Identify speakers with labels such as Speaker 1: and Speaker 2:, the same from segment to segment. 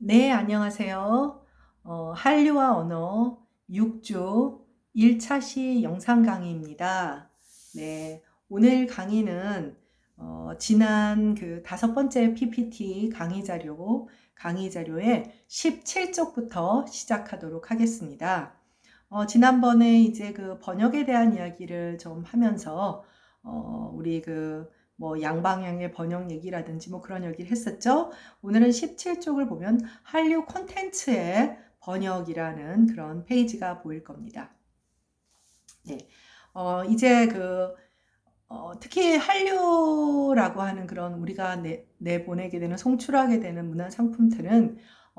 Speaker 1: 네, 안녕하세요. 한류와 언어 6주 1차 시 영상 강의입니다. 네, 오늘 강의는 지난 그 5번째 PPT 강의 자료의 17쪽부터 시작하도록 하겠습니다. 지난번에 이제 그 번역에 대한 이야기를 좀 하면서 우리 그 뭐 양방향의 번역 얘기라든지 뭐 그런 얘기를 했었죠. 오늘은 17쪽을 보면 한류 콘텐츠의 번역이라는 그런 페이지가 보일 겁니다. 네. 이제 특히 한류라고 하는 그런 우리가 내보내게 되는 송출하게 되는 문화 상품들은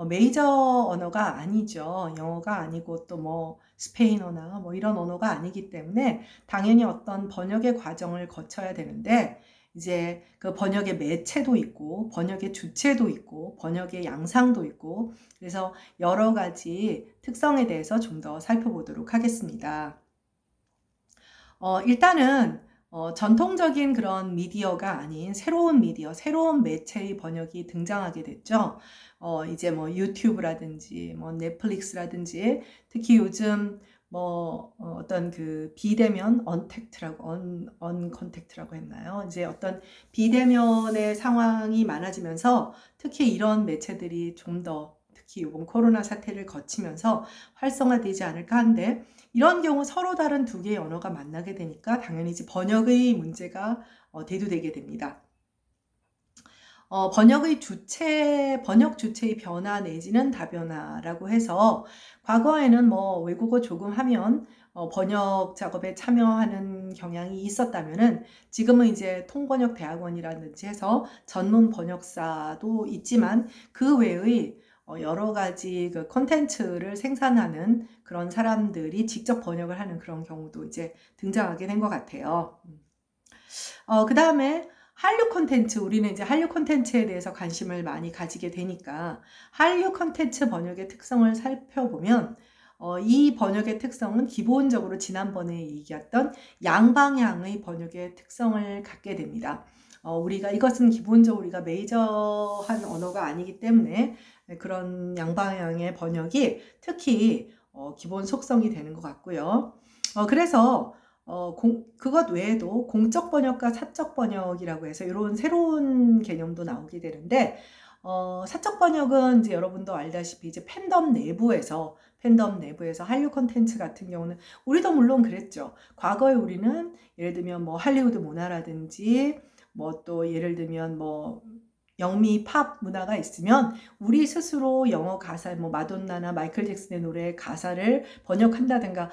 Speaker 1: 메이저 언어가 아니죠. 영어가 아니고 또 뭐 스페인어나 뭐 이런 언어가 아니기 때문에 당연히 어떤 번역의 과정을 거쳐야 되는데 이제 그 번역의 매체도 있고 번역의 주체도 있고 번역의 양상도 있고 그래서 여러 가지 특성에 대해서 좀 더 살펴보도록 하겠습니다. 일단은 전통적인 그런 미디어가 아닌 새로운 미디어, 새로운 매체의 번역이 등장하게 됐죠. 이제 뭐 유튜브라든지 뭐 넷플릭스라든지 특히 요즘 뭐 어떤 그 비대면 언컨택트라고 했나요? 이제 어떤 비대면의 상황이 많아지면서 특히 이런 매체들이 좀 더 특히 이번 코로나 사태를 거치면서 활성화되지 않을까 하는데 이런 경우 서로 다른 두 개의 언어가 만나게 되니까 당연히 이제 번역의 문제가 대두되게 됩니다. 번역 주체의 변화 내지는 다변화라고 해서 과거에는 뭐 외국어 조금 하면 번역 작업에 참여하는 경향이 있었다면은 지금은 이제 통번역 대학원이라든지 해서 전문 번역사도 있지만 그 외의 여러 가지 그 콘텐츠를 생산하는 그런 사람들이 직접 번역을 하는 그런 경우도 이제 등장하게 된 것 같아요. 그 다음에 한류 콘텐츠, 우리는 이제 한류 콘텐츠에 대해서 관심을 많이 가지게 되니까 한류 콘텐츠 번역의 특성을 살펴보면 이 번역의 특성은 기본적으로 지난번에 얘기했던 양방향의 번역의 특성을 갖게 됩니다. 이것은 기본적으로 우리가 메이저한 언어가 아니기 때문에 그런 양방향의 번역이 특히 기본 속성이 되는 것 같고요. 그래서 그것 외에도 공적 번역과 사적 번역이라고 해서 이런 새로운 개념도 나오게 되는데, 사적 번역은 이제 여러분도 알다시피 이제 팬덤 내부에서 한류 콘텐츠 같은 경우는 우리도 물론 그랬죠. 과거에 우리는 예를 들면 뭐 할리우드 문화라든지 뭐 또 예를 들면 뭐 영미 팝 문화가 있으면 우리 스스로 영어 가사 뭐 마돈나나 마이클 잭슨의 노래 가사를 번역한다든가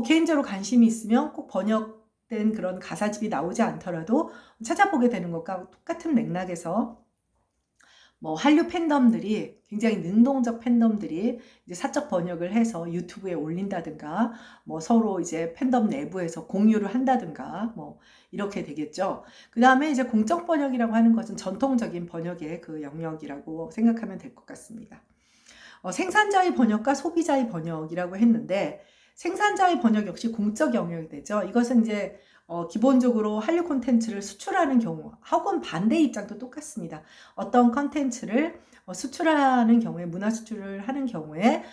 Speaker 1: 개인적으로 관심이 있으면 꼭 번역된 그런 가사집이 나오지 않더라도 찾아보게 되는 것과 똑같은 맥락에서 뭐 한류 팬덤들이 굉장히 능동적 팬덤들이 이제 사적 번역을 해서 유튜브에 올린다든가 뭐 서로 이제 팬덤 내부에서 공유를 한다든가 뭐 이렇게 되겠죠. 그 다음에 이제 공적 번역이라고 하는 것은 전통적인 번역의 그 영역이라고 생각하면 될 것 같습니다. 생산자의 번역과 소비자의 번역이라고 했는데 생산자의 번역 역시 공적 영역이 되죠. 이것은 이제 기본적으로 한류 콘텐츠를 수출하는 경우 혹은 반대 입장도 똑같습니다. 어떤 콘텐츠를 수출하는 경우에 문화 수출을 하는 경우에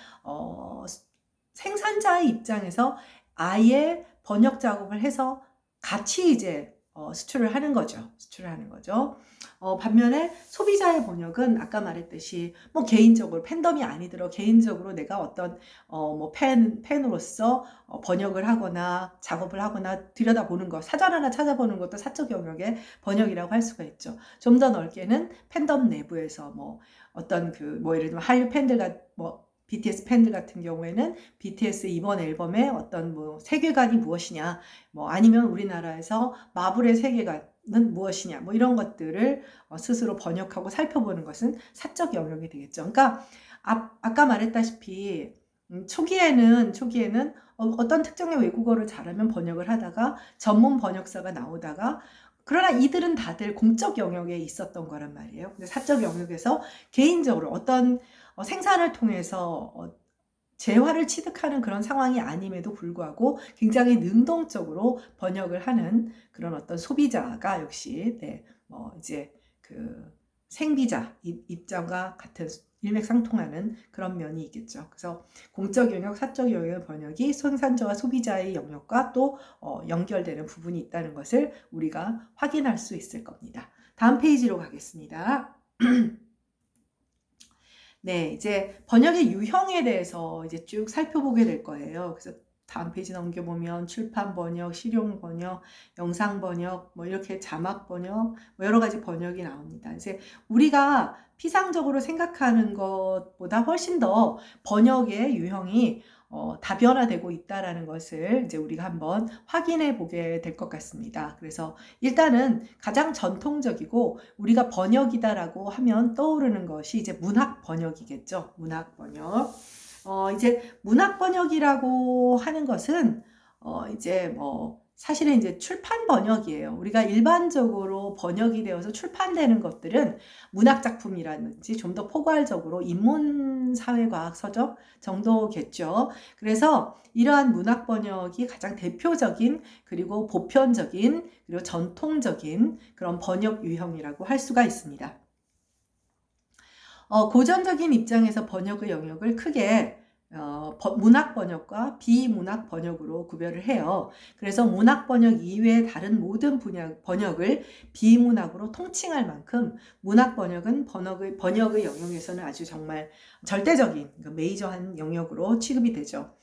Speaker 1: 생산자의 입장에서 아예 번역 작업을 해서 같이 이제 수출을 하는 거죠. 반면에 소비자의 번역은 아까 말했듯이 뭐 개인적으로 팬덤이 아니더라도 개인적으로 내가 어떤 뭐 팬으로서 번역을 하거나 작업을 하거나 들여다보는 것, 사전 하나 찾아보는 것도 사적 영역의 번역이라고 할 수가 있죠. 좀 더 넓게는 팬덤 내부에서 뭐 어떤 뭐 예를 들면 한류 팬들과 뭐 BTS 팬들 같은 경우에는 BTS 이번 앨범의 어떤 뭐 세계관이 무엇이냐, 뭐 아니면 우리나라에서 마블의 세계관은 무엇이냐, 뭐 이런 것들을 스스로 번역하고 살펴보는 것은 사적 영역이 되겠죠. 그러니까 아까 말했다시피 초기에는 어떤 특정의 외국어를 잘하면 번역을 하다가 전문 번역사가 나오다가 그러나 이들은 다들 공적 영역에 있었던 거란 말이에요. 근데 사적 영역에서 개인적으로 어떤 생산을 통해서 재화를 취득하는 그런 상황이 아님에도 불구하고 굉장히 능동적으로 번역을 하는 그런 어떤 소비자가 역시 이제 그 생비자 입장과 같은 일맥상통하는 그런 면이 있겠죠. 그래서 공적 영역, 사적 영역 번역이 생산자와 소비자의 영역과 또 연결되는 부분이 있다는 것을 우리가 확인할 수 있을 겁니다. 다음 페이지로 가겠습니다. 네, 이제 번역의 유형에 대해서 이제 쭉 살펴보게 될 거예요. 그래서 다음 페이지 넘겨보면 출판 번역, 실용 번역, 영상 번역, 뭐 이렇게 자막 번역, 뭐 여러 가지 번역이 나옵니다. 이제 우리가 피상적으로 생각하는 것보다 훨씬 더 번역의 유형이 다변화되고 있다라는 것을 이제 우리가 한번 확인해 보게 될 것 같습니다. 그래서 일단은 가장 전통적이고 우리가 번역이다라고 하면 떠오르는 것이 이제 문학 번역이겠죠. 문학 번역. 이제 문학 번역이라고 하는 것은 이제 뭐 사실은 이제 출판 번역이에요. 우리가 일반적으로 번역이 되어서 출판되는 것들은 문학 작품이라든지 좀 더 포괄적으로 인문 사회과학 서적 정도겠죠. 그래서 이러한 문학 번역이 가장 대표적인 그리고 보편적인 그리고 전통적인 그런 번역 유형이라고 할 수가 있습니다. 고전적인 입장에서 번역의 영역을 크게 문학 번역과 비문학 번역으로 구별을 해요. 그래서 문학 번역 이외의 다른 모든 번역을 비문학으로 통칭할 만큼 문학 번역은 번역의 영역에서는 아주 정말 절대적인 메이저한 영역으로 취급이 되죠.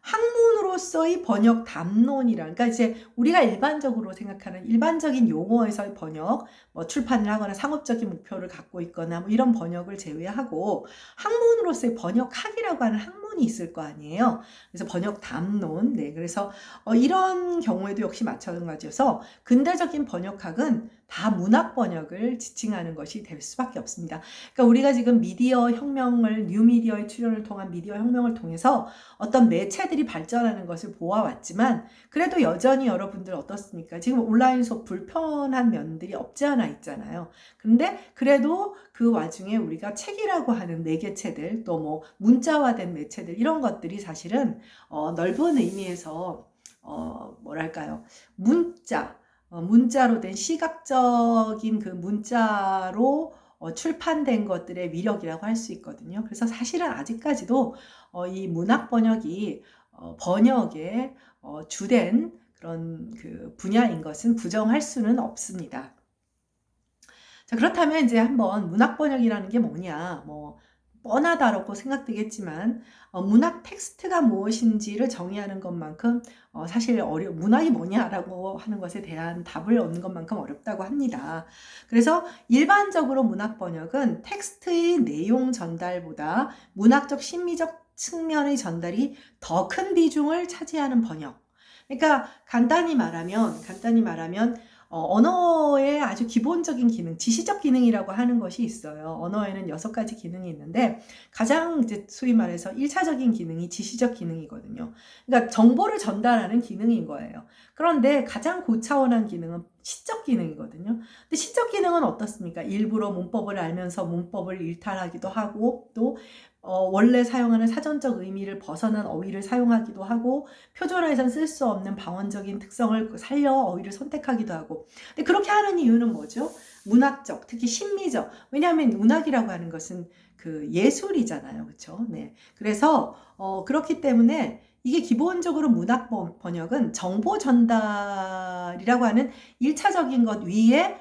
Speaker 1: 학문으로서의 번역 담론이란, 그러니까 이제 우리가 일반적으로 생각하는 일반적인 용어에서의 번역, 뭐 출판을 하거나 상업적인 목표를 갖고 있거나 뭐 이런 번역을 제외하고 학문으로서의 번역학이라고 하는 학문이 있을 거 아니에요. 그래서 번역 담론, 네, 그래서 이런 경우에도 역시 마찬가지여서 근대적인 번역학은 다 문학 번역을 지칭하는 것이 될 수밖에 없습니다. 그러니까 우리가 지금 미디어 혁명을, 뉴미디어의 출현을 통한 미디어 혁명을 통해서 어떤 매체들이 발전하는 것을 보아왔지만 그래도 여전히 여러분들 어떻습니까? 지금 온라인 수업 불편한 면들이 없지 않아 있잖아요. 그런데 그래도 그 와중에 우리가 책이라고 하는 매개체들, 또 뭐 문자화된 매체들, 이런 것들이 사실은 넓은 의미에서 뭐랄까요? 문자로 된 시각적인 그 문자로 출판된 것들의 위력이라고 할 수 있거든요. 그래서 사실은 아직까지도 이 문학 번역이 번역의 주된 그런 그 분야인 것은 부정할 수는 없습니다. 자, 그렇다면 이제 한번 문학 번역이라는 게 뭐냐, 뭐 뻔하다라고 생각되겠지만 문학 텍스트가 무엇인지를 정의하는 것만큼 사실 문학이 뭐냐라고 하는 것에 대한 답을 얻는 것만큼 어렵다고 합니다. 그래서 일반적으로 문학 번역은 텍스트의 내용 전달보다 문학적 심미적 측면의 전달이 더 큰 비중을 차지하는 번역. 그러니까 간단히 말하면 언어의 아주 기본적인 기능, 지시적 기능이라고 하는 것이 있어요. 언어에는 6가지 기능이 있는데 가장 이제 소위 말해서 1차적인 기능이 지시적 기능이거든요. 그러니까 정보를 전달하는 기능인 거예요. 그런데 가장 고차원한 기능은 시적 기능이거든요. 근데 시적 기능은 어떻습니까? 일부러 문법을 알면서 문법을 일탈하기도 하고 또 원래 사용하는 사전적 의미를 벗어난 어휘를 사용하기도 하고 표준어에선 쓸 수 없는 방언적인 특성을 살려 어휘를 선택하기도 하고. 근데 그렇게 하는 이유는 뭐죠? 문학적, 특히 심미적. 왜냐하면 문학이라고 하는 것은 그 예술이잖아요. 그렇죠? 네. 그래서 그렇기 때문에 이게 기본적으로 문학 번역은 정보 전달이라고 하는 1차적인 것 위에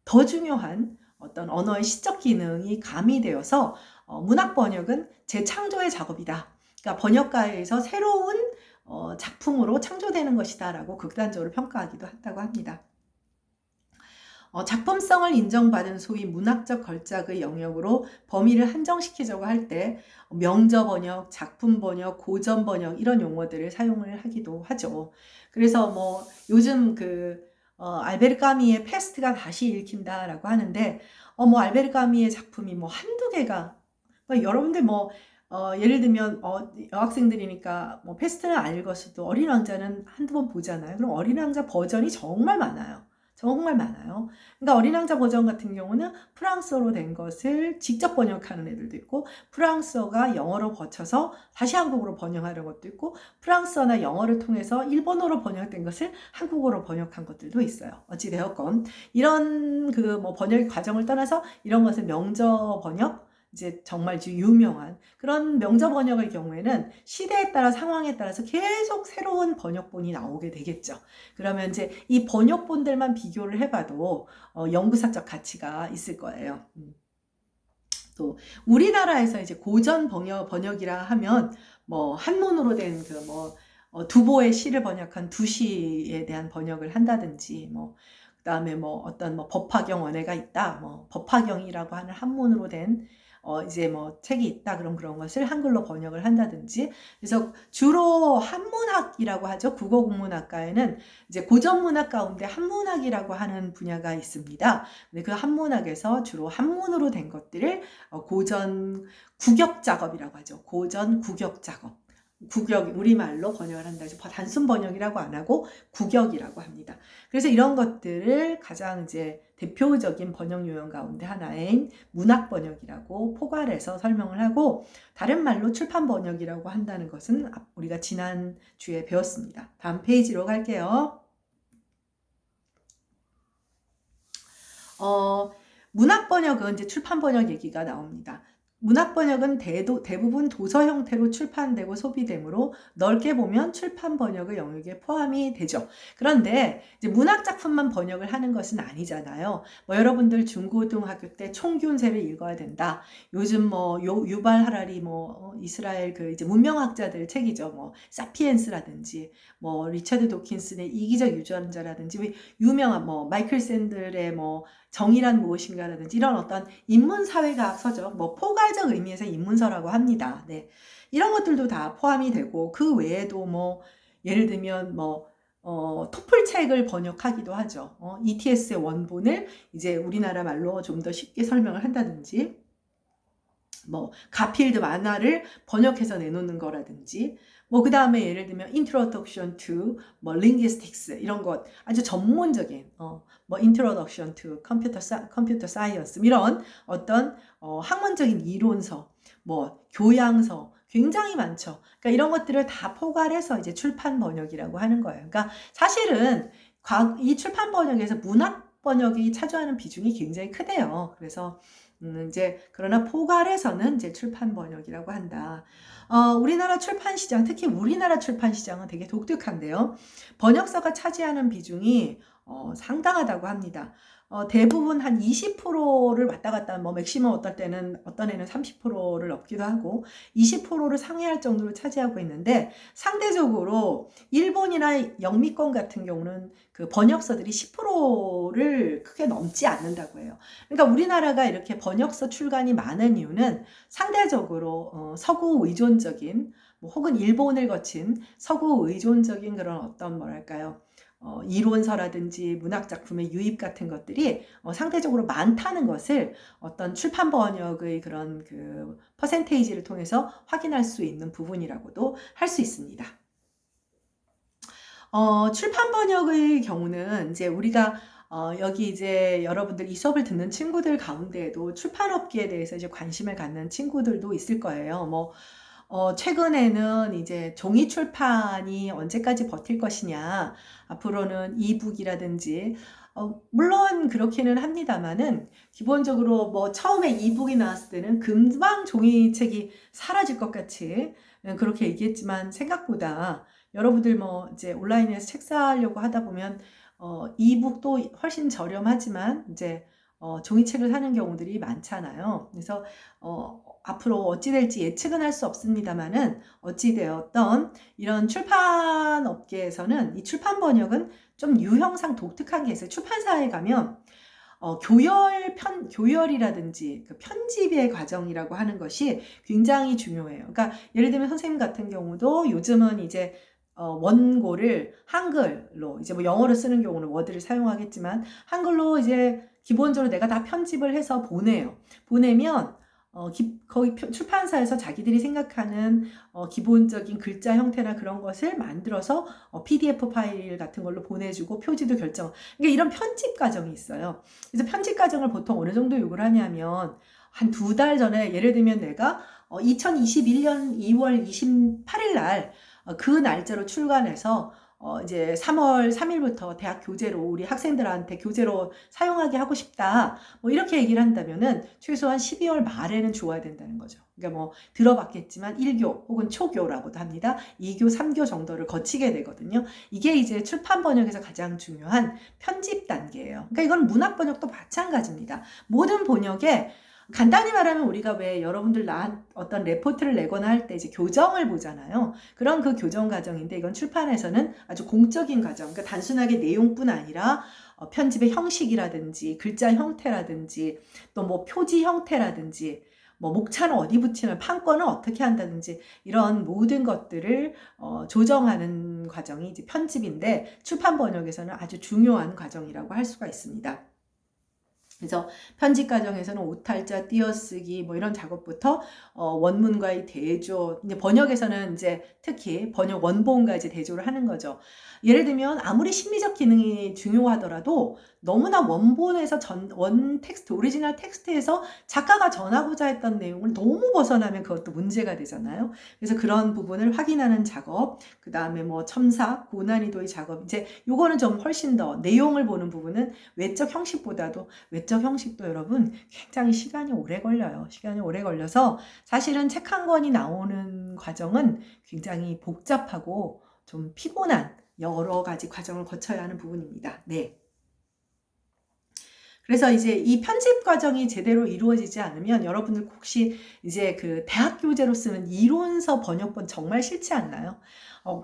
Speaker 1: 더 중요한 어떤 언어의 시적 기능이 가미되어서 문학 번역은 재창조의 작업이다. 그러니까 번역가에서 새로운 작품으로 창조되는 것이다 라고 극단적으로 평가하기도 한다고 합니다. 작품성을 인정받은 소위 문학적 걸작의 영역으로 범위를 한정시키자고 할 때 명저 번역, 작품 번역, 고전 번역 이런 용어들을 사용을 하기도 하죠. 그래서 뭐 요즘 알베르 까미의 페스트가 다시 읽힌다라고 하는데 뭐 알베르 까미의 작품이 뭐 한두 개가 여러분들 뭐 예를 들면 여학생들이니까 뭐 페스트는 안 읽었어도 어린 왕자는 한두 번 보잖아요. 그럼 어린 왕자 버전이 정말 많아요. 정말 많아요. 그러니까 어린 왕자 버전 같은 경우는 프랑스어로 된 것을 직접 번역하는 애들도 있고, 프랑스어가 영어로 거쳐서 다시 한국어로 번역하는 것도 있고, 프랑스어나 영어를 통해서 일본어로 번역된 것을 한국어로 번역한 것들도 있어요. 어찌되었건 이런 그 뭐 번역 과정을 떠나서 이런 것을 명저 번역, 이제 정말 유명한 그런 명저 번역의 경우에는 시대에 따라 상황에 따라서 계속 새로운 번역본이 나오게 되겠죠. 그러면 이제 이 번역본들만 비교를 해봐도 연구사적 가치가 있을 거예요. 또 우리나라에서 이제 고전 번역이라 하면 뭐 한문으로 된 그 뭐 두보의 시를 번역한 두시에 대한 번역을 한다든지, 뭐 그다음에 뭐 어떤 뭐 법화경 원해가 있다, 뭐 법화경이라고 하는 한문으로 된 이제 뭐 책이 있다, 그럼 그런 것을 한글로 번역을 한다든지. 그래서 주로 한문학이라고 하죠. 국어국문학과에는 이제 고전문학 가운데 한문학이라고 하는 분야가 있습니다. 근데 그 한문학에서 주로 한문으로 된 것들을 고전 국역 작업이라고 하죠. 고전 국역 작업. 국역, 우리말로 번역을 한다. 단순 번역이라고 안 하고 국역이라고 합니다. 그래서 이런 것들을 가장 이제 대표적인 번역 요령 가운데 하나인 문학 번역이라고 포괄해서 설명을 하고, 다른 말로 출판 번역이라고 한다는 것은 우리가 지난 주에 배웠습니다. 다음 페이지로 갈게요. 문학 번역은 이제 출판 번역 얘기가 나옵니다. 문학 번역은 대부분 도서 형태로 출판되고 소비되므로 넓게 보면 출판 번역의 영역에 포함이 되죠. 그런데 이제 문학 작품만 번역을 하는 것은 아니잖아요. 뭐 여러분들 중고등학교 때 총균세를 읽어야 된다. 요즘 뭐 유발 하라리 뭐 이스라엘 그 이제 문명학자들 책이죠. 뭐 사피엔스라든지 뭐 리처드 도킨슨의 이기적 유전자라든지, 유명한 뭐 마이클 샌들의 뭐 정의란 무엇인가라든지, 이런 어떤 인문사회과학 서적, 뭐 포괄적 의미에서 인문서라고 합니다. 네. 이런 것들도 다 포함이 되고, 그 외에도 뭐 예를 들면 뭐 토플 책을 번역하기도 하죠. ETS의 원본을 이제 우리나라 말로 좀 더 쉽게 설명을 한다든지, 뭐 가필드 만화를 번역해서 내놓는 거라든지, 뭐 그 다음에 예를 들면 Introduction to 뭐 Linguistics, 이런 것 아주 전문적인 뭐 Introduction to Computer Science, 이런 어떤 학문적인 이론서, 뭐 교양서 굉장히 많죠. 그러니까 이런 것들을 다 포괄해서 이제 출판 번역이라고 하는 거예요. 그러니까 사실은 이 출판 번역에서 문학 번역이 차지하는 비중이 굉장히 크대요. 그래서 이제 그러나 포괄해서는 이제 출판 번역이라고 한다. 우리나라 출판 시장, 특히 우리나라 출판 시장은 되게 독특한데요. 번역서가 차지하는 비중이 상당하다고 합니다. 대부분 한 20%를 왔다 갔다, 뭐 맥시멈 어떤 애는 30%를 넘기도 하고 20%를 상회할 정도로 차지하고 있는데, 상대적으로 일본이나 영미권 같은 경우는 그 번역서들이 10%를 크게 넘지 않는다고 해요. 그러니까 우리나라가 이렇게 번역서 출간이 많은 이유는 상대적으로 서구 의존적인, 뭐 혹은 일본을 거친 서구 의존적인 그런 어떤 뭐랄까요, 이론서라든지 문학작품의 유입 같은 것들이 상대적으로 많다는 것을 어떤 출판 번역의 그런 그 퍼센테이지를 통해서 확인할 수 있는 부분이라고도 할 수 있습니다. 출판 번역의 경우는 이제 우리가 여기 이제 여러분들 이 수업을 듣는 친구들 가운데에도 출판업계에 대해서 이제 관심을 갖는 친구들도 있을 거예요. 뭐 최근에는 이제 종이 출판이 언제까지 버틸 것이냐, 앞으로는 이북이라든지, 물론 그렇기는 합니다만은, 기본적으로 뭐 처음에 이북이 나왔을 때는 금방 종이책이 사라질 것 같이 그렇게 얘기했지만, 생각보다 여러분들 뭐 이제 온라인에서 책 사려고 하다 보면 이북도 훨씬 저렴하지만 이제 종이책을 사는 경우들이 많잖아요. 그래서 앞으로 어찌 될지 예측은 할 수 없습니다만은, 어찌 되었던 이런 출판 업계에서는 이 출판 번역은 좀 유형상 독특한 게 있어요. 출판사에 가면 교열이라든지 그 편집의 과정이라고 하는 것이 굉장히 중요해요. 그러니까 예를 들면 선생님 같은 경우도 요즘은 이제 원고를 한글로, 이제 뭐 영어로 쓰는 경우는 워드를 사용하겠지만 한글로 이제 기본적으로 내가 다 편집을 해서 보내요. 보내면 거기 출판사에서 자기들이 생각하는 기본적인 글자 형태나 그런 것을 만들어서 PDF 파일 같은 걸로 보내주고 표지도 결정. 그러니까 이런 편집 과정이 있어요. 그래서 편집 과정을 보통 어느 정도 요구를 하냐면 한 2달 전에, 예를 들면 내가 2021년 2월 28일 날 그 날짜로 출간해서 이제 3월 3일부터 대학 교재로 우리 학생들한테 교재로 사용하게 하고 싶다. 뭐 이렇게 얘기를 한다면은 최소한 12월 말에는 주어야 된다는 거죠. 그러니까 뭐 들어봤겠지만 1교 혹은 초교라고도 합니다. 2교, 3교 정도를 거치게 되거든요. 이게 이제 출판 번역에서 가장 중요한 편집 단계예요. 그러니까 이건 문학 번역도 마찬가지입니다. 모든 번역에 간단히 말하면 우리가 왜 여러분들 어떤 레포트를 내거나 할 때 이제 교정을 보잖아요. 그런 그 교정 과정인데 이건 출판에서는 아주 공적인 과정. 그러니까 단순하게 내용뿐 아니라 편집의 형식이라든지 글자 형태라든지 또 뭐 표지 형태라든지 뭐 목차는 어디 붙이나 판권은 어떻게 한다든지 이런 모든 것들을 조정하는 과정이 이제 편집인데 출판 번역에서는 아주 중요한 과정이라고 할 수가 있습니다. 그래서 편집 과정에서는 오탈자, 띄어쓰기 뭐 이런 작업부터 원문과의 대조, 이제 번역에서는 이제 특히 번역 원본과 이제 대조를 하는 거죠. 예를 들면 아무리 심리적 기능이 중요하더라도 너무나 원본에서 원 텍스트, 오리지널 텍스트에서 작가가 전하고자 했던 내용을 너무 벗어나면 그것도 문제가 되잖아요. 그래서 그런 부분을 확인하는 작업, 그 다음에 뭐 첨삭, 고난이도의 작업, 이제 요거는 좀 훨씬 더 내용을 보는 부분은 외적 형식보다도 외적 형식도 여러분 굉장히 시간이 오래 걸려요. 시간이 오래 걸려서 사실은 책 한 권이 나오는 과정은 굉장히 복잡하고 좀 피곤한 여러 가지 과정을 거쳐야 하는 부분입니다. 네. 그래서 이제 이 편집 과정이 제대로 이루어지지 않으면 여러분들 혹시 이제 그 대학 교재로 쓰는 이론서 번역본 정말 싫지 않나요?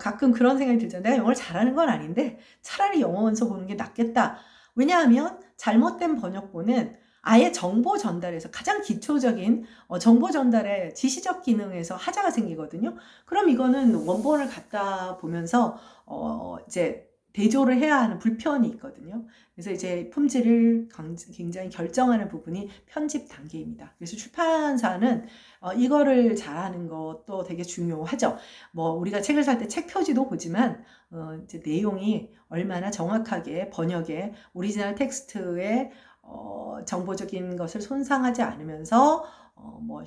Speaker 1: 가끔 그런 생각이 들잖아요. 내가 영어를 잘하는 건 아닌데 차라리 영어 원서 보는 게 낫겠다. 왜냐하면 잘못된 번역본은 아예 정보 전달에서 가장 기초적인 정보 전달의 지시적 기능에서 하자가 생기거든요. 그럼 이거는 원본을 갖다 보면서 이제 대조를 해야 하는 불편이 있거든요. 그래서 이제 품질을 굉장히 결정하는 부분이 편집 단계입니다. 그래서 출판사는 이거를 잘하는 것도 되게 중요하죠. 뭐 우리가 책을 살 때 책 표지도 보지만 이제 내용이 얼마나 정확하게 번역에 오리지널 텍스트에 정보적인 것을 손상하지 않으면서 뭐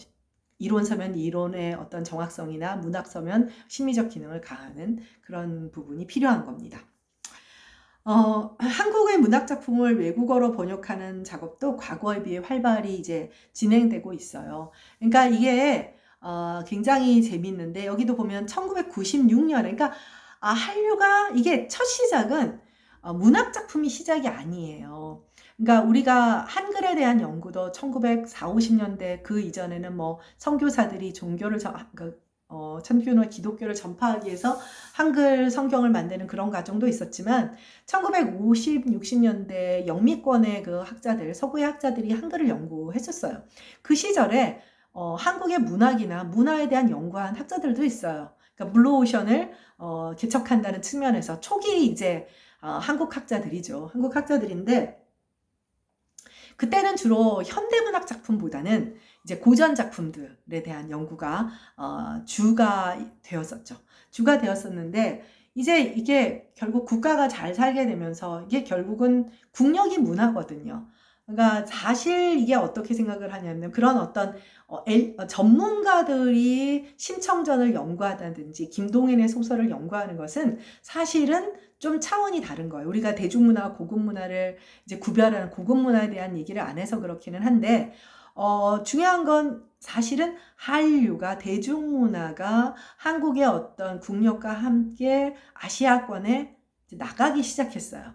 Speaker 1: 이론서면 이론의 어떤 정확성이나 문학서면 심리적 기능을 가하는 그런 부분이 필요한 겁니다. 한국의 문학작품을 외국어로 번역하는 작업도 과거에 비해 활발히 이제 진행되고 있어요. 그러니까 이게 굉장히 재밌는데 여기도 보면 1996년, 그러니까 한류가 이게 첫 시작은 문학작품이 시작이 아니에요. 그러니까 우리가 한글에 대한 연구도 1940, 50년대 그 이전에는 뭐 선교사들이 종교를 천주교나 기독교를 전파하기 위해서 한글 성경을 만드는 그런 과정도 있었지만 1950, 60년대 영미권의 그 학자들, 서구의 학자들이 한글을 연구했었어요. 그 시절에 한국의 문학이나 문화에 대한 연구한 학자들도 있어요. 그러니까 블루오션을 개척한다는 측면에서 초기 이제 한국 학자들이죠. 한국 학자들인데 그때는 주로 현대문학 작품보다는 이제 고전 작품들에 대한 연구가 주가 되었었죠. 주가 되었었는데 이제 이게 결국 국가가 잘 살게 되면서 이게 결국은 국력이 문화거든요. 그러니까 사실 이게 어떻게 생각을 하냐면 그런 어떤 전문가들이 심청전을 연구하다든지 김동인의 소설을 연구하는 것은 사실은 좀 차원이 다른 거예요. 우리가 대중문화와 고급문화를 이제 구별하는 고급문화에 대한 얘기를 안 해서 그렇기는 한데 중요한 건 사실은 한류가 대중문화가 한국의 어떤 국력과 함께 아시아권에 나가기 시작했어요.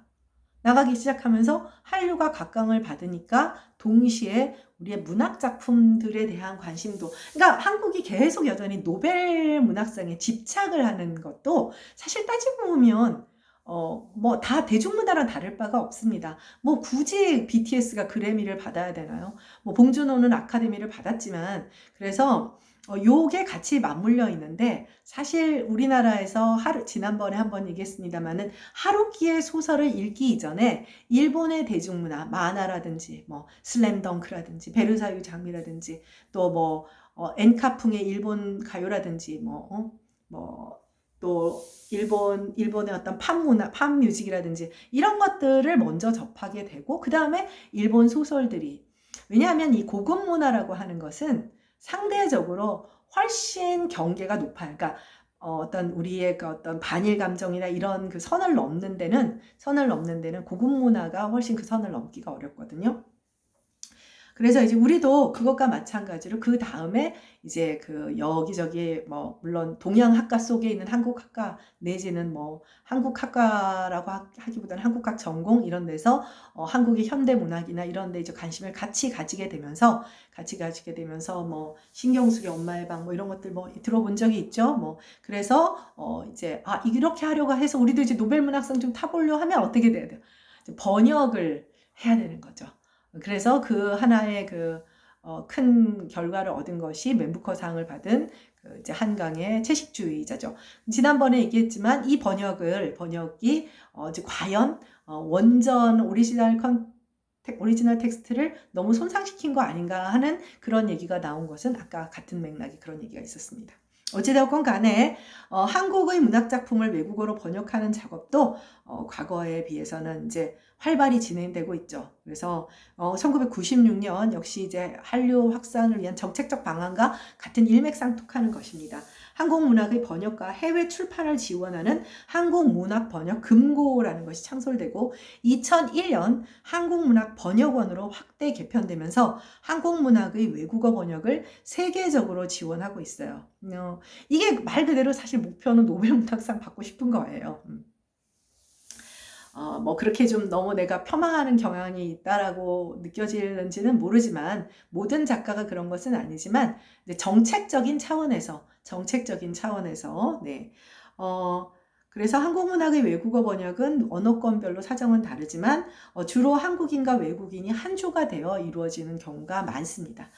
Speaker 1: 나가기 시작하면서 한류가 각광을 받으니까 동시에 우리의 문학 작품들에 대한 관심도, 그러니까 한국이 계속 여전히 노벨 문학상에 집착을 하는 것도 사실 따지고 보면 뭐 다 대중문화랑 다를 바가 없습니다. 뭐 굳이 BTS가 그래미를 받아야 되나요? 뭐 봉준호는 아카데미를 받았지만 그래서 요게 같이 맞물려 있는데 사실 우리나라에서 지난번에 한번 얘기했습니다마는 하루키의 소설을 읽기 이전에 일본의 대중문화, 만화라든지 뭐 슬램덩크라든지 베르사유 장미라든지 또 뭐 엔카풍의 일본 가요라든지 또 일본의 어떤 팝 문화, 팝 뮤직이라든지 이런 것들을 먼저 접하게 되고 그 다음에 일본 소설들이, 왜냐하면 이 고급 문화라고 하는 것은 상대적으로 훨씬 경계가 높아요. 그러니까 어떤 우리의 그 어떤 반일 감정이나 이런 그 선을 넘는 데는 고급 문화가 훨씬 그 선을 넘기가 어렵거든요. 그래서 이제 우리도 그것과 마찬가지로 그 다음에 이제 그 여기저기 뭐 물론 동양학과 속에 있는 한국학과 내지는 뭐 한국학과라고 하기보다는 한국학 전공 이런 데서 한국의 현대문학이나 이런 데 이제 관심을 같이 가지게 되면서 뭐 신경숙의 엄마의 방 뭐 이런 것들 뭐 들어본 적이 있죠. 뭐 그래서 이제 이렇게 하려고 해서 우리도 이제 노벨문학상 좀 타보려 하면 어떻게 돼야 돼요? 번역을 해야 되는 거죠. 그래서 그 하나의 큰 결과를 얻은 것이 맨부커상을 받은 이제 한강의 채식주의자죠. 지난번에 얘기했지만 이 번역이 이제 과연 원전 오리지널 텍스트를 너무 손상시킨 거 아닌가 하는 그런 얘기가 나온 것은 아까 같은 맥락이 그런 얘기가 있었습니다. 어찌되었건 간에 한국의 문학작품을 외국어로 번역하는 작업도 과거에 비해서는 이제 활발히 진행되고 있죠. 그래서 1996년 역시 이제 한류 확산을 위한 정책적 방안과 같은 일맥상통하는 것입니다. 한국문학의 번역과 해외 출판을 지원하는 한국문학번역금고라는 것이 창설되고 2001년 한국문학번역원으로 확대 개편되면서 한국문학의 외국어 번역을 세계적으로 지원하고 있어요. 이게 말 그대로 사실 목표는 노벨문학상 받고 싶은 거예요. 뭐 그렇게 좀 너무 내가 폄하하는 경향이 있다라고 느껴지는지는 모르지만 모든 작가가 그런 것은 아니지만 정책적인 차원에서 네. 그래서 한국문학의 외국어 번역은 언어권별로 사정은 다르지만 주로 한국인과 외국인이 한 조가 되어 이루어지는 경우가 많습니다.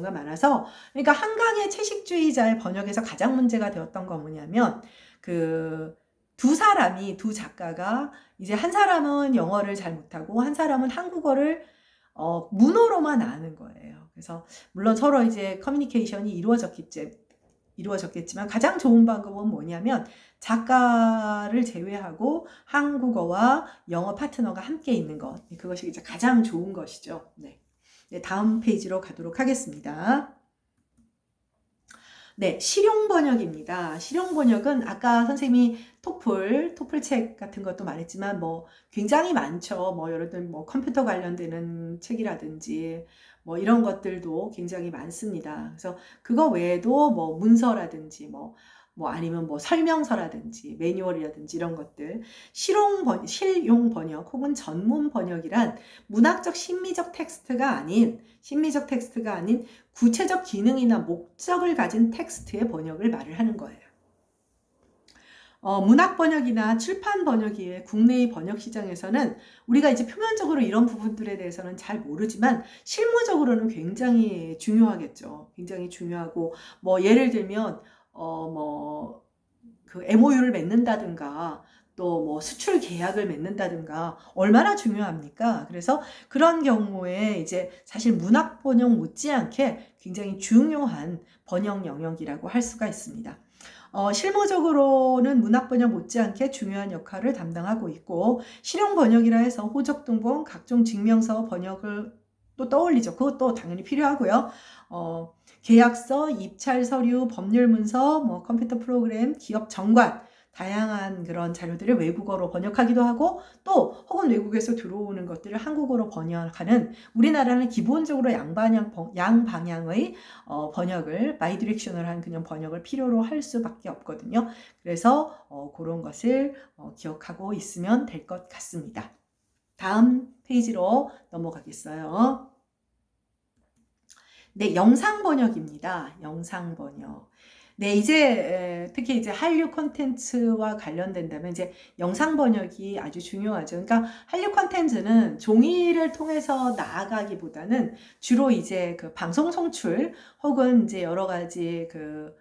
Speaker 1: 많아서 그러니까 한강의 채식주의자의 번역에서 가장 문제가 되었던 건 뭐냐면 두 작가가 이제 한 사람은 영어를 잘 못하고 한 사람은 한국어를 문어로만 아는 거예요. 그래서 물론 서로 이제 커뮤니케이션이 이루어졌겠지만 가장 좋은 방법은 뭐냐면 작가를 제외하고 한국어와 영어 파트너가 함께 있는 것. 그것이 이제 가장 좋은 것이죠. 네. 다음 페이지로 가도록 하겠습니다. 네, 실용 번역입니다. 실용 번역은 아까 선생님이 토플 책 같은 것도 말했지만 뭐 굉장히 많죠. 뭐 예를 들면 뭐 컴퓨터 관련되는 책이라든지 뭐 이런 것들도 굉장히 많습니다. 그래서 그거 외에도 뭐 문서라든지 뭐 아니면 뭐 설명서라든지 매뉴얼이라든지 이런 것들, 실용 번역 혹은 전문 번역이란 문학적 심미적 텍스트가 아닌 구체적 기능이나 목적을 가진 텍스트의 번역을 말을 하는 거예요. 문학 번역이나 출판 번역 이외 국내의 번역 시장에서는 우리가 이제 표면적으로 이런 부분들에 대해서는 잘 모르지만 실무적으로는 굉장히 중요하겠죠. 굉장히 중요하고 뭐 예를 들면 그 MOU를 맺는다든가 또 뭐 수출 계약을 맺는다든가 얼마나 중요합니까? 그래서 그런 경우에 이제 사실 문학 번역 못지않게 굉장히 중요한 번역 영역이라고 할 수가 있습니다. 실무적으로는 문학 번역 못지않게 중요한 역할을 담당하고 있고 실용 번역이라 해서 호적 등본, 각종 증명서 번역을 또 떠올리죠. 그것도 당연히 필요하고요. 계약서, 입찰 서류, 법률 문서, 뭐 컴퓨터 프로그램, 기업 정관 다양한 그런 자료들을 외국어로 번역하기도 하고 또 혹은 외국에서 들어오는 것들을 한국어로 번역하는 우리나라는 기본적으로 양방향의 번역을 바이디렉셔널한 그냥 번역을 필요로 할 수밖에 없거든요. 그래서 그런 것을 기억하고 있으면 될 것 같습니다. 다음 페이지로 넘어가겠어요. 네, 영상 번역입니다. 영상 번역. 네, 이제 특히 이제 한류 콘텐츠와 관련된다면 이제 영상 번역이 아주 중요하죠. 그러니까 한류 콘텐츠는 종이를 통해서 나아가기보다는 주로 이제 그 방송 송출 혹은 이제 여러 가지 그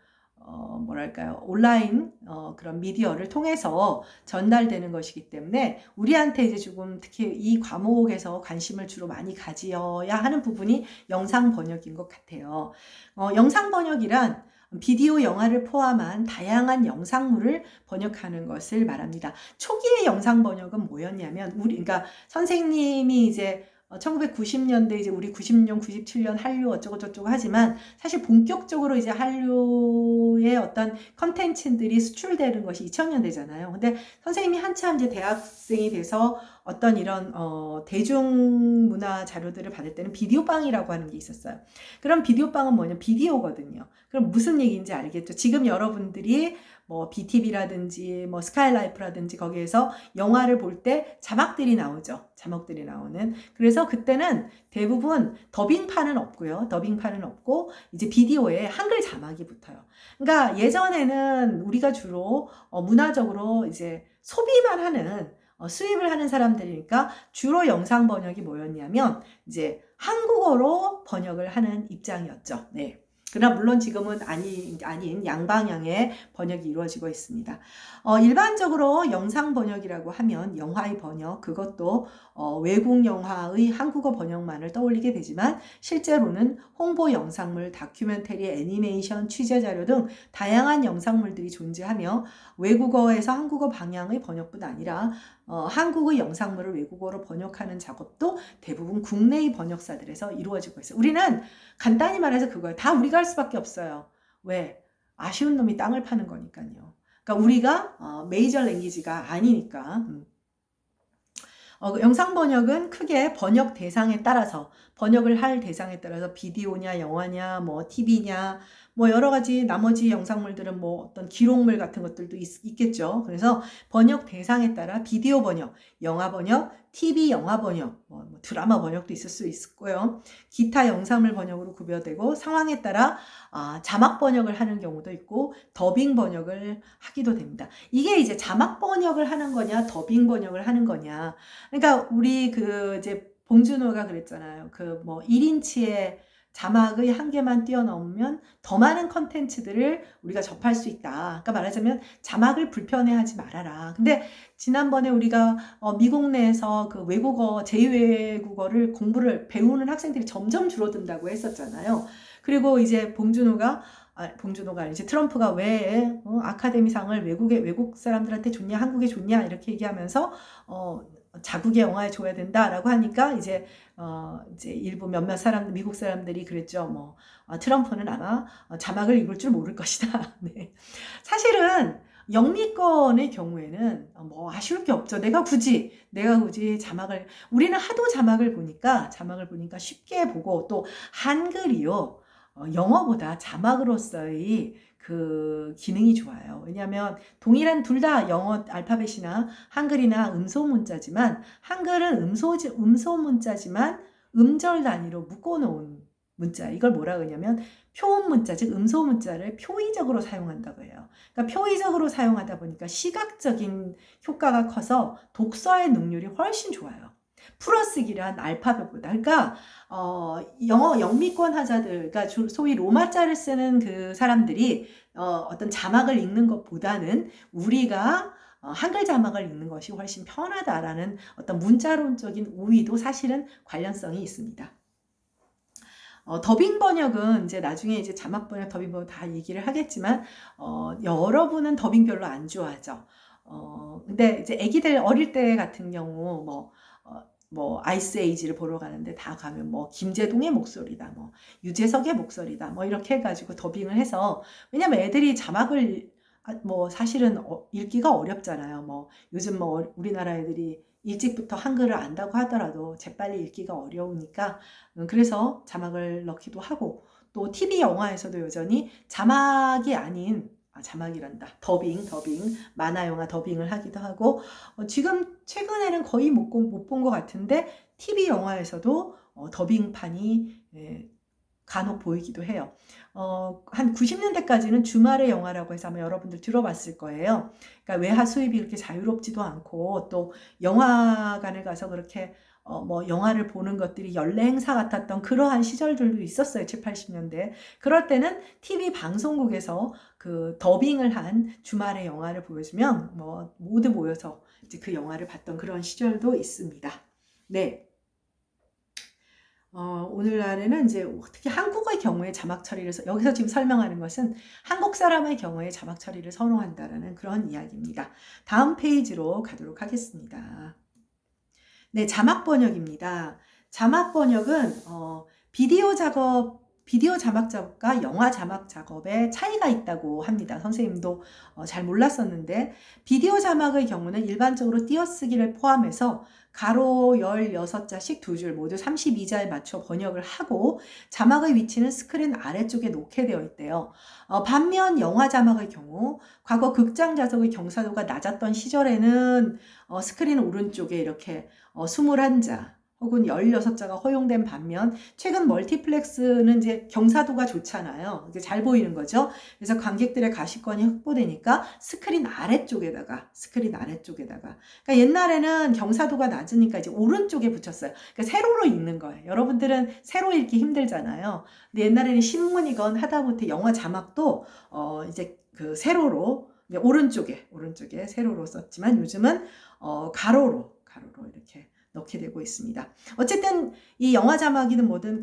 Speaker 1: 뭐랄까요, 온라인 그런 미디어를 통해서 전달되는 것이기 때문에 우리한테 이제 조금 특히 이 과목에서 관심을 주로 많이 가져야 하는 부분이 영상 번역인 것 같아요. 영상 번역이란 비디오 영화를 포함한 다양한 영상물을 번역하는 것을 말합니다. 초기의 영상 번역은 뭐였냐면 그러니까 선생님이 이제 1990년대 이제 우리 90년, 97년 한류 어쩌고 저쩌고 하지만 사실 본격적으로 이제 한류의 어떤 컨텐츠들이 수출되는 것이 2000년대잖아요. 근데 선생님이 한참 이제 대학생이 돼서 어떤 이런 대중문화 자료들을 받을 때는 비디오방이라고 하는 게 있었어요. 그럼 비디오방은 뭐냐? 비디오거든요. 그럼 무슨 얘기인지 알겠죠? 지금 여러분들이 뭐 BTV라든지 뭐 스카이라이프라든지 거기에서 영화를 볼 때 자막들이 나오죠. 자막들이 나오는. 그래서 그때는 대부분 더빙판은 없고요. 더빙판은 없고 이제 비디오에 한글 자막이 붙어요. 그러니까 예전에는 우리가 주로 문화적으로 이제 소비만 하는 수입을 하는 사람들이니까 주로 영상 번역이 뭐였냐면 이제 한국어로 번역을 하는 입장이었죠. 네. 그러나 물론 지금은 아닌 양방향의 번역이 이루어지고 있습니다. 일반적으로 영상 번역이라고 하면 영화의 번역, 그것도 외국 영화의 한국어 번역만을 떠올리게 되지만 실제로는 홍보 영상물, 다큐멘터리, 애니메이션, 취재자료 등 다양한 영상물들이 존재하며 외국어에서 한국어 방향의 번역뿐 아니라 한국의 영상물을 외국어로 번역하는 작업도 대부분 국내의 번역사들에서 이루어지고 있어요. 우리는 간단히 말해서 그거예요. 다 우리가 할 수밖에 없어요. 왜? 아쉬운 놈이 땅을 파는 거니까요. 그러니까 우리가 메이저 랭귀지가 아니니까. 영상 번역은 크게 번역을 할 대상에 따라서 비디오냐, 영화냐, 뭐 TV냐, 뭐 여러 가지 나머지 영상물들은 뭐 어떤 기록물 같은 것들도 있겠죠. 그래서 번역 대상에 따라 비디오 번역, 영화 번역, TV 영화 번역, 뭐 드라마 번역도 있을 수 있고요. 기타 영상물 번역으로 구별되고 상황에 따라 자막 번역을 하는 경우도 있고 더빙 번역을 하기도 됩니다. 이게 이제 자막 번역을 하는 거냐, 더빙 번역을 하는 거냐. 그러니까 우리 이제 봉준호가 그랬잖아요. 그 뭐 1인치의 자막의 한계만 뛰어넘으면 더 많은 컨텐츠들을 우리가 접할 수 있다. 그러니까 말하자면 자막을 불편해하지 말아라. 근데 지난번에 우리가 미국 내에서 그 외국어, 제2외국어를 배우는 학생들이 점점 줄어든다고 했었잖아요. 그리고 이제 봉준호가 이제 트럼프가 왜 아카데미상을 외국 사람들한테 줬냐, 한국에 줬냐 이렇게 얘기하면서 자국의 영화에 줘야 된다라고 하니까 이제 일부 몇몇 미국 사람들이 그랬죠. 뭐 트럼프는 아마 자막을 읽을 줄 모를 것이다. 네. 사실은 영미권의 경우에는 뭐 아쉬울 게 없죠. 내가 굳이 우리는 하도 자막을 보니까 쉽게 보고 또 한글이요. 영어보다 자막으로서의 그 기능이 좋아요. 왜냐하면 동일한 둘 다 영어 알파벳이나 한글이나 음소 문자지만 한글은 음소 문자지만 음절 단위로 묶어놓은 문자. 이걸 뭐라 그러냐면 표음 문자, 즉 음소 문자를 표의적으로 사용한다고 해요. 그러니까 표의적으로 사용하다 보니까 시각적인 효과가 커서 독서의 능률이 훨씬 좋아요. 풀어쓰기란 알파벳보다. 그러니까 영미권 하자들, 그러니까 소위 로마자를 쓰는 그 사람들이 어떤 자막을 읽는 것보다는 우리가 한글 자막을 읽는 것이 훨씬 편하다라는 어떤 문자론적인 우위도 사실은 관련성이 있습니다. 더빙 번역은 이제 나중에 이제 자막 번역, 더빙 번역 다 얘기를 하겠지만 여러분은 더빙 별로 안 좋아하죠. 근데 이제 아기들 어릴 때 같은 경우 뭐 아이스 에이지를 보러 가는데 다 가면 뭐 김제동의 목소리다, 뭐 유재석의 목소리다, 뭐 이렇게 해가지고 더빙을 해서, 왜냐면 애들이 자막을 뭐 사실은 읽기가 어렵잖아요. 뭐 요즘 뭐 우리나라 애들이 일찍부터 한글을 안다고 하더라도 재빨리 읽기가 어려우니까 그래서 자막을 넣기도 하고, 또 TV 영화에서도 여전히 자막이 아닌 자막이란다. 더빙, 만화 영화 더빙을 하기도 하고, 지금 최근에는 거의 못 본 것 같은데 TV 영화에서도 더빙판이 간혹 보이기도 해요. 한 90년대까지는 주말의 영화라고 해서 아마 여러분들 들어봤을 거예요. 그러니까 외화 수입이 그렇게 자유롭지도 않고 또 영화관에 가서 그렇게 뭐 영화를 보는 것들이 연례 행사 같았던 그러한 시절들도 있었어요. 7, 80년대. 그럴 때는 TV 방송국에서 그 더빙을 한 주말의 영화를 보여주면 뭐 모두 모여서 이제 그 영화를 봤던 그런 시절도 있습니다. 네. 오늘날에는 이제 특히 한국어의 경우에 자막 처리를 여기서 지금 설명하는 것은 한국 사람의 경우에 자막 처리를 선호한다라는 그런 이야기입니다. 다음 페이지로 가도록 하겠습니다. 네, 자막 번역입니다. 자막 번역은 비디오 자막 작업과 영화 자막 작업에 차이가 있다고 합니다. 선생님도 잘 몰랐었는데 비디오 자막의 경우는 일반적으로 띄어쓰기를 포함해서 가로 16자씩 2줄 모두 32자에 맞춰 번역을 하고 자막의 위치는 스크린 아래쪽에 놓게 되어 있대요. 반면 영화 자막의 경우 과거 극장 좌석의 경사도가 낮았던 시절에는 스크린 오른쪽에 이렇게 21자 혹은 16자가 허용된 반면 최근 멀티플렉스는 이제 경사도가 좋잖아요. 이제 잘 보이는 거죠. 그래서 관객들의 가시권이 확보되니까 스크린 아래쪽에다가 그러니까 옛날에는 경사도가 낮으니까 이제 오른쪽에 붙였어요. 그러니까 세로로 읽는 거예요. 여러분들은 세로 읽기 힘들잖아요. 근데 옛날에는 신문이건 하다못해 영화 자막도 이제 그 세로로 오른쪽에 세로로 썼지만 요즘은 가로로 이렇게 넣게 되고 있습니다. 어쨌든 이 영화 자막이든 뭐든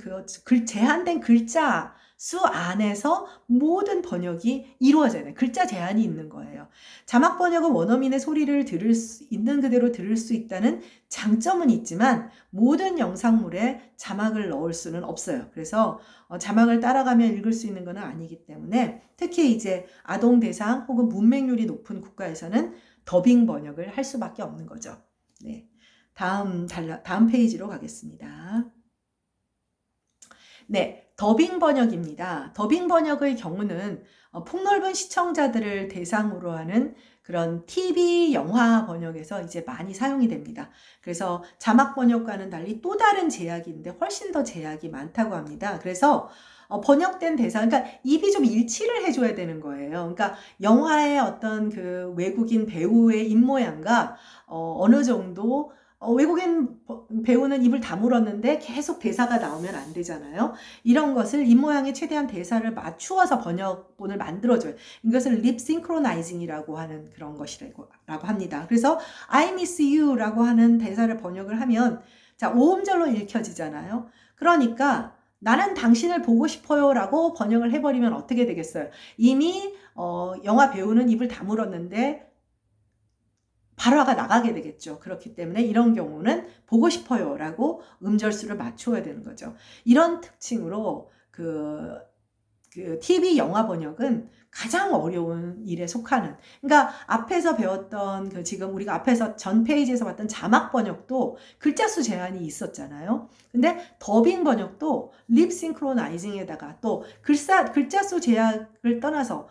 Speaker 1: 제한된 글자 수 안에서 모든 번역이 이루어져야 돼요. 글자 제한이 있는 거예요. 자막 번역은 원어민의 소리를 있는 그대로 들을 수 있다는 장점은 있지만 모든 영상물에 자막을 넣을 수는 없어요. 그래서 자막을 따라가며 읽을 수 있는 건 아니기 때문에 특히 이제 아동 대상 혹은 문맹률이 높은 국가에서는 더빙 번역을 할 수밖에 없는 거죠. 네. 다음 페이지로 가겠습니다. 네, 더빙 번역입니다. 더빙 번역의 경우는 폭넓은 시청자들을 대상으로 하는 그런 TV 영화 번역에서 이제 많이 사용이 됩니다. 그래서 자막 번역과는 달리 또 다른 제약인데 훨씬 더 제약이 많다고 합니다. 그래서 번역된 대상, 그러니까 입이 좀 일치를 해줘야 되는 거예요. 그러니까 영화의 어떤 그 외국인 배우의 입모양과 어느 정도 외국인 배우는 입을 다물었는데 계속 대사가 나오면 안 되잖아요. 이런 것을 입모양에 최대한 대사를 맞추어서 번역본을 만들어줘요. 이것을 립 싱크로나이징이라고 하는 그런 것이라고 합니다. 그래서 I miss you라고 하는 대사를 번역을 하면 자 5음절로 읽혀지잖아요. 그러니까 나는 당신을 보고 싶어요 라고 번역을 해버리면 어떻게 되겠어요? 이미 영화 배우는 입을 다물었는데 발화가 나가게 되겠죠. 그렇기 때문에 이런 경우는 보고 싶어요 라고 음절수를 맞춰야 되는 거죠. 이런 특징으로 그 TV 영화 번역은 가장 어려운 일에 속하는, 그러니까 앞에서 배웠던 지금 우리가 앞에서 전 페이지에서 봤던 자막 번역도 글자 수 제한이 있었잖아요. 근데 더빙 번역도 립 싱크로나이징에다가 또 글자 수 제약을 떠나서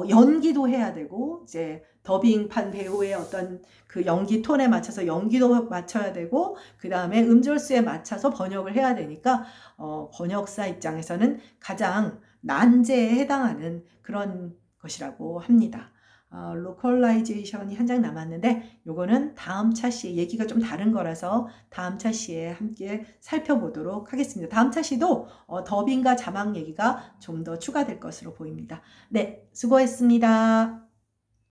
Speaker 1: 연기도 해야 되고 이제 더빙판 배우의 어떤 그 연기 톤에 맞춰서 연기도 맞춰야 되고 그 다음에 음절수에 맞춰서 번역을 해야 되니까 번역사 입장에서는 가장 난제에 해당하는 그런 것이라고 합니다. 로컬라이제이션이 한 장 남았는데 요거는 다음 차시에 얘기가 좀 다른 거라서 다음 차시에 함께 살펴보도록 하겠습니다. 다음 차시도 더빙과 자막 얘기가 좀 더 추가될 것으로 보입니다. 네, 수고했습니다.